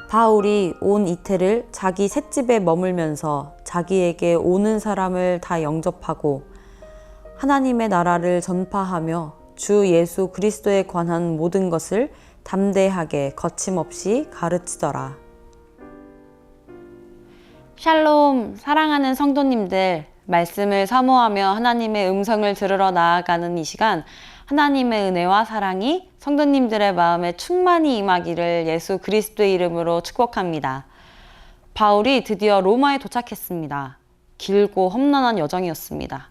바울이 온 이태를 자기 셋집에 머물면서 자기에게 오는 사람을 다 영접하고 하나님의 나라를 전파하며 주 예수 그리스도에 관한 모든 것을 담대하게 거침없이 가르치더라. 샬롬, 사랑하는 성도님들, 말씀을 사모하며 하나님의 음성을 들으러 나아가는 이 시간, 하나님의 은혜와 사랑이 성도님들의 마음에 충만히 임하기를 예수 그리스도의 이름으로 축복합니다. 바울이 드디어 로마에 도착했습니다. 길고 험난한 여정이었습니다.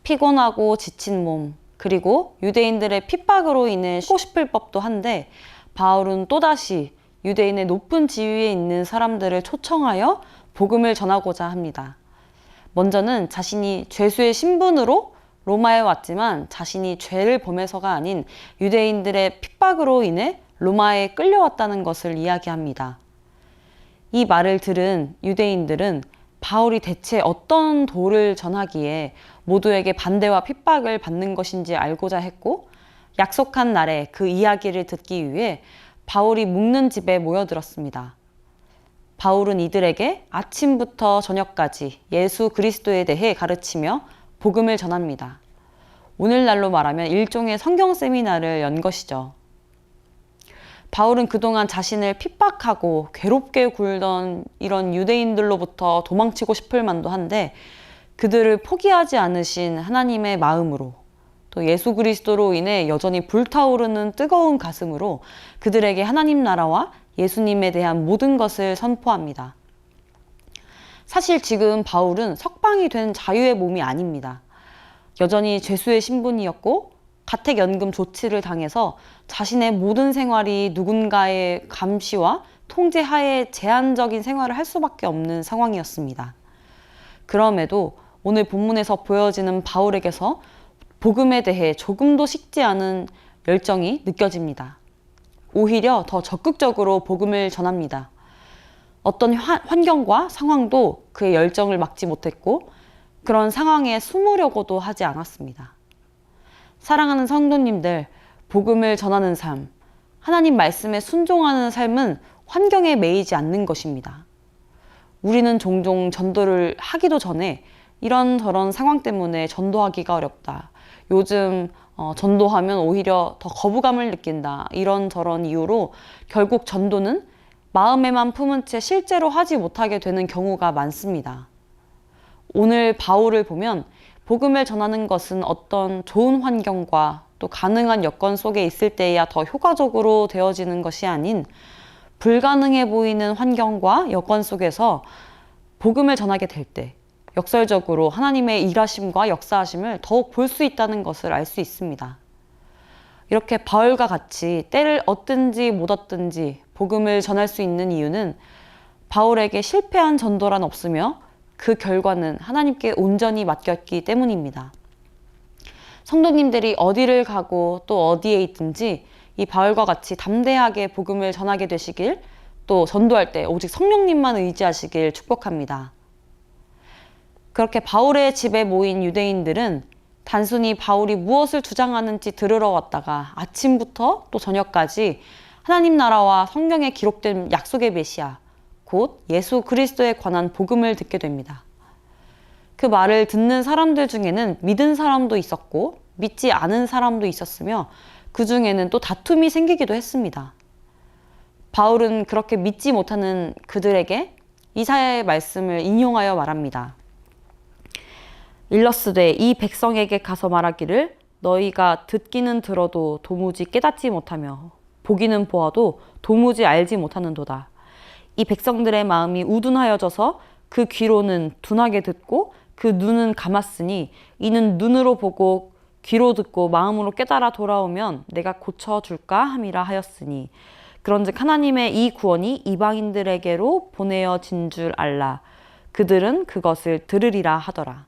피곤하고 지친 몸, 그리고 유대인들의 핍박으로 인해 쉬고 싶을 법도 한데 바울은 또다시 유대인의 높은 지위에 있는 사람들을 초청하여 복음을 전하고자 합니다. 먼저는 자신이 죄수의 신분으로 로마에 왔지만 자신이 죄를 범해서가 아닌 유대인들의 핍박으로 인해 로마에 끌려왔다는 것을 이야기합니다. 이 말을 들은 유대인들은 바울이 대체 어떤 도를 전하기에 모두에게 반대와 핍박을 받는 것인지 알고자 했고, 약속한 날에 그 이야기를 듣기 위해 바울이 묵는 집에 모여들었습니다. 바울은 이들에게 아침부터 저녁까지 예수 그리스도에 대해 가르치며 복음을 전합니다. 오늘날로 말하면 일종의 성경 세미나를 연 것이죠. 바울은 그동안 자신을 핍박하고 괴롭게 굴던 이런 유대인들로부터 도망치고 싶을 만도 한데 그들을 포기하지 않으신 하나님의 마음으로 또 예수 그리스도로 인해 여전히 불타오르는 뜨거운 가슴으로 그들에게 하나님 나라와 예수님에 대한 모든 것을 선포합니다. 사실 지금 바울은 석방이 된 자유의 몸이 아닙니다. 여전히 죄수의 신분이었고 가택연금 조치를 당해서 자신의 모든 생활이 누군가의 감시와 통제 하에 제한적인 생활을 할 수밖에 없는 상황이었습니다. 그럼에도 오늘 본문에서 보여지는 바울에게서 복음에 대해 조금도 식지 않은 열정이 느껴집니다. 오히려 더 적극적으로 복음을 전합니다. 어떤 환경과 상황도 그의 열정을 막지 못했고 그런 상황에 숨으려고도 하지 않았습니다. 사랑하는 성도님들, 복음을 전하는 삶, 하나님 말씀에 순종하는 삶은 환경에 매이지 않는 것입니다. 우리는 종종 전도를 하기도 전에 이런저런 상황 때문에 전도하기가 어렵다. 요즘 전도하면 오히려 더 거부감을 느낀다. 이런저런 이유로 결국 전도는 마음에만 품은 채 실제로 하지 못하게 되는 경우가 많습니다. 오늘 바울을 보면 복음을 전하는 것은 어떤 좋은 환경과 또 가능한 여건 속에 있을 때에야 더 효과적으로 되어지는 것이 아닌 불가능해 보이는 환경과 여건 속에서 복음을 전하게 될 때 역설적으로 하나님의 일하심과 역사하심을 더욱 볼 수 있다는 것을 알 수 있습니다. 이렇게 바울과 같이 때를 얻든지 못 얻든지 복음을 전할 수 있는 이유는 바울에게 실패한 전도란 없으며 그 결과는 하나님께 온전히 맡겼기 때문입니다. 성도님들이 어디를 가고 또 어디에 있든지 이 바울과 같이 담대하게 복음을 전하게 되시길, 또 전도할 때 오직 성령님만 의지하시길 축복합니다. 그렇게 바울의 집에 모인 유대인들은 단순히 바울이 무엇을 주장하는지 들으러 왔다가 아침부터 또 저녁까지 하나님 나라와 성경에 기록된 약속의 메시아, 곧 예수 그리스도에 관한 복음을 듣게 됩니다. 그 말을 듣는 사람들 중에는 믿은 사람도 있었고 믿지 않은 사람도 있었으며 그 중에는 또 다툼이 생기기도 했습니다. 바울은 그렇게 믿지 못하는 그들에게 이사야의 말씀을 인용하여 말합니다. 일러스되 이 백성에게 가서 말하기를 너희가 듣기는 들어도 도무지 깨닫지 못하며 보기는 보아도 도무지 알지 못하는도다. 이 백성들의 마음이 우둔하여져서 그 귀로는 둔하게 듣고 그 눈은 감았으니 이는 눈으로 보고 귀로 듣고 마음으로 깨달아 돌아오면 내가 고쳐줄까 함이라 하였으니 그런즉 하나님의 이 구원이 이방인들에게로 보내어진 줄 알라. 그들은 그것을 들으리라 하더라.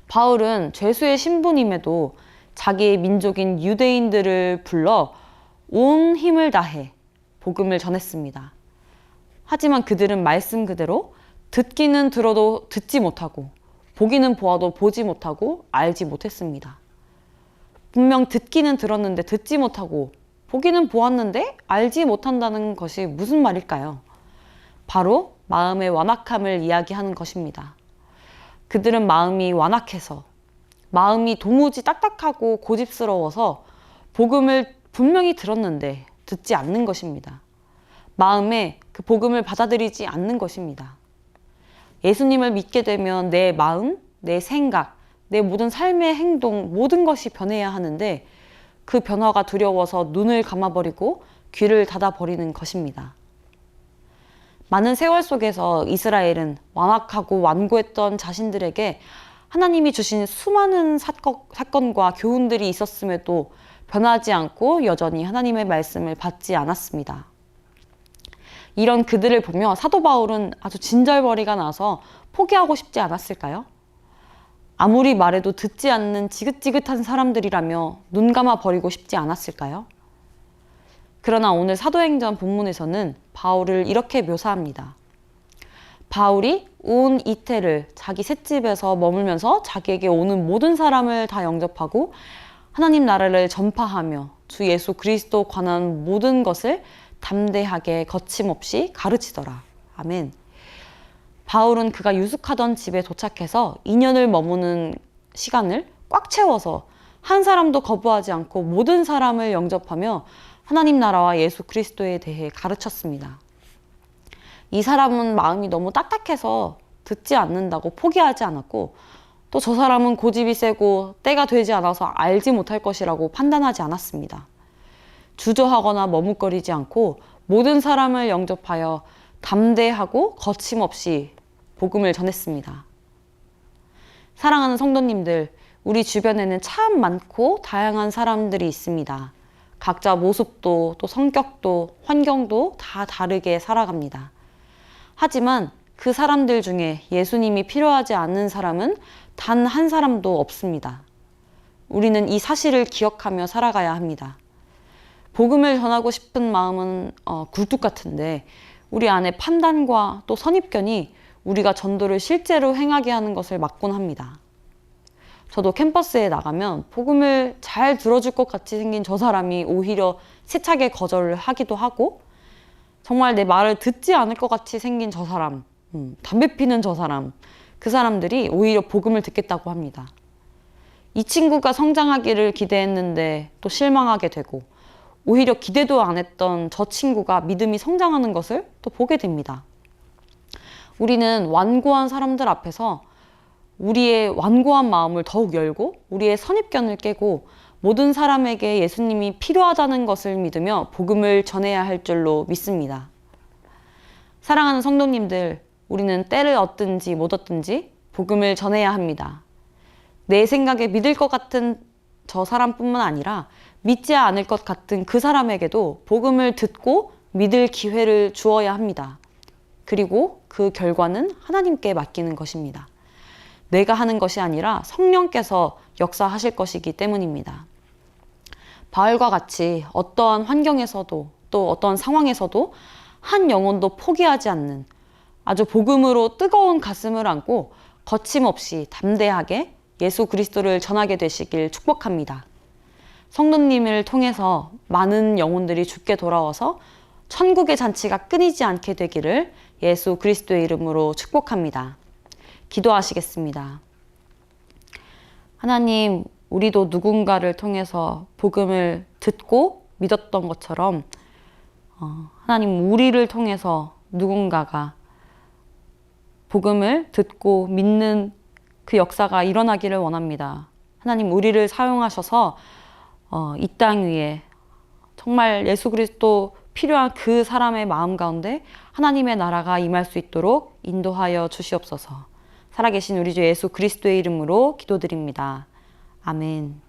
바울은 죄수의 신분임에도 자기의 민족인 유대인들을 불러 온 힘을 다해 복음을 전했습니다. 하지만 그들은 말씀 그대로 듣기는 들어도 듣지 못하고 보기는 보아도 보지 못하고 알지 못했습니다. 분명 듣기는 들었는데 듣지 못하고 보기는 보았는데 알지 못한다는 것이 무슨 말일까요? 바로 마음의 완악함을 이야기하는 것입니다. 그들은 마음이 완악해서, 마음이 도무지 딱딱하고 고집스러워서 복음을 분명히 들었는데 듣지 않는 것입니다. 마음에 그 복음을 받아들이지 않는 것입니다. 예수님을 믿게 되면 내 마음, 내 생각, 내 모든 삶의 행동, 모든 것이 변해야 하는데 그 변화가 두려워서 눈을 감아버리고 귀를 닫아버리는 것입니다. 많은 세월 속에서 이스라엘은 완악하고 완고했던 자신들에게 하나님이 주신 수많은 사건과 교훈들이 있었음에도 변하지 않고 여전히 하나님의 말씀을 받지 않았습니다. 이런 그들을 보며 사도 바울은 아주 진절머리가 나서 포기하고 싶지 않았을까요? 아무리 말해도 듣지 않는 지긋지긋한 사람들이라며 눈 감아 버리고 싶지 않았을까요? 그러나 오늘 사도행전 본문에서는 바울을 이렇게 묘사합니다. 바울이 온 이태를 자기 셋집에서 머물면서 자기에게 오는 모든 사람을 다 영접하고 하나님 나라를 전파하며 주 예수 그리스도 관한 모든 것을 담대하게 거침없이 가르치더라. 아멘. 바울은 그가 유숙하던 집에 도착해서 2년을 머무는 시간을 꽉 채워서 한 사람도 거부하지 않고 모든 사람을 영접하며 하나님 나라와 예수 그리스도에 대해 가르쳤습니다. 이 사람은 마음이 너무 딱딱해서 듣지 않는다고 포기하지 않았고 또 저 사람은 고집이 세고 때가 되지 않아서 알지 못할 것이라고 판단하지 않았습니다. 주저하거나 머뭇거리지 않고 모든 사람을 영접하여 담대하고 거침없이 복음을 전했습니다. 사랑하는 성도님들, 우리 주변에는 참 많고 다양한 사람들이 있습니다. 각자 모습도 또 성격도 환경도 다 다르게 살아갑니다. 하지만 그 사람들 중에 예수님이 필요하지 않는 사람은 단 한 사람도 없습니다. 우리는 이 사실을 기억하며 살아가야 합니다. 복음을 전하고 싶은 마음은 굴뚝 같은데 우리 안에 판단과 또 선입견이 우리가 전도를 실제로 행하게 하는 것을 막곤 합니다. 저도 캠퍼스에 나가면 복음을 잘 들어줄 것 같이 생긴 저 사람이 오히려 세차게 거절을 하기도 하고 정말 내 말을 듣지 않을 것 같이 생긴 저 사람, 담배 피는 저 사람, 그 사람들이 오히려 복음을 듣겠다고 합니다. 이 친구가 성장하기를 기대했는데 또 실망하게 되고 오히려 기대도 안 했던 저 친구가 믿음이 성장하는 것을 또 보게 됩니다. 우리는 완고한 사람들 앞에서 우리의 완고한 마음을 더욱 열고 우리의 선입견을 깨고 모든 사람에게 예수님이 필요하다는 것을 믿으며 복음을 전해야 할 줄로 믿습니다. 사랑하는 성도님들, 우리는 때를 얻든지 못 얻든지 복음을 전해야 합니다. 내 생각에 믿을 것 같은 저 사람뿐만 아니라 믿지 않을 것 같은 그 사람에게도 복음을 듣고 믿을 기회를 주어야 합니다. 그리고 그 결과는 하나님께 맡기는 것입니다. 내가 하는 것이 아니라 성령께서 역사하실 것이기 때문입니다. 바울과 같이 어떠한 환경에서도 또 어떠한 상황에서도 한 영혼도 포기하지 않는 아주 복음으로 뜨거운 가슴을 안고 거침없이 담대하게 예수 그리스도를 전하게 되시길 축복합니다. 성도님을 통해서 많은 영혼들이 주께 돌아와서 천국의 잔치가 끊이지 않게 되기를 예수 그리스도의 이름으로 축복합니다. 기도하시겠습니다. 하나님, 우리도 누군가를 통해서 복음을 듣고 믿었던 것처럼 하나님, 우리를 통해서 누군가가 복음을 듣고 믿는 그 역사가 일어나기를 원합니다. 하나님, 우리를 사용하셔서 이 땅 위에 정말 예수 그리스도 필요한 그 사람의 마음 가운데 하나님의 나라가 임할 수 있도록 인도하여 주시옵소서. 살아계신 우리 주 예수 그리스도의 이름으로 기도드립니다. 아멘.